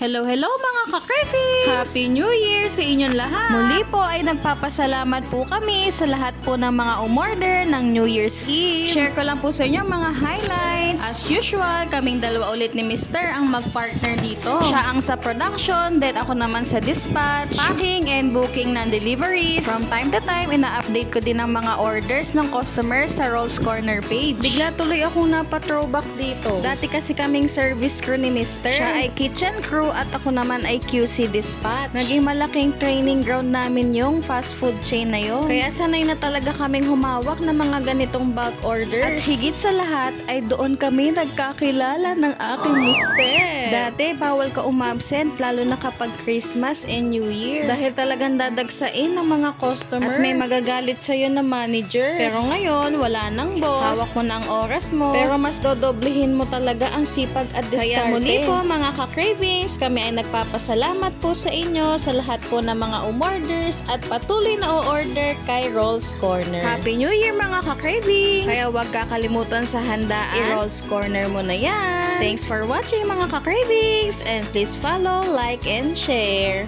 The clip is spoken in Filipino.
Hello mga ka-cravings! Happy New Year sa inyong lahat! Muli po ay nagpapasalamat po kami sa lahat po ng mga umorder ng New Year's Eve. Share ko lang po sa inyo mga highlights. As usual, kaming dalawa ulit ni Mr. ang mag-partner dito. Siya ang sa production, then ako naman sa dispatch, packing and booking ng deliveries. From time to time, ina-update ko din ang mga orders ng customers sa Rolls Corner page. Bigla tuloy akong napa-throwback dito. Dati kasi kaming service crew ni Mr. Siya ay kitchen crew at ako naman ay QC dispatch. Naging malaking training ground namin yung fast food chain na yun. Kaya sanay na talaga kaming humawak ng mga ganitong bulk orders. At higit sa lahat ay doon kami nagkakilala ng aking mister. Dati bawal ka umabsent lalo na kapag Christmas and New Year. Dahil talagang dadagsain ng mga customer. At may magagalit sa'yo na manager. Pero ngayon wala nang boss. Hawak mo na ang oras mo. Pero mas dodoblehin mo talaga ang sipag at diskarte. Kaya muli po mga ka-cravings, kami ay nagpapasalamat po sa inyo sa lahat po ng mga umorders at patuloy na o-order kay Rolls Corner. Happy New Year mga ka-cravings! Kaya huwag kakalimutan sa handaan, i-Rolls Corner mo na yan. Thanks for watching mga ka-cravings and please follow, like, and share.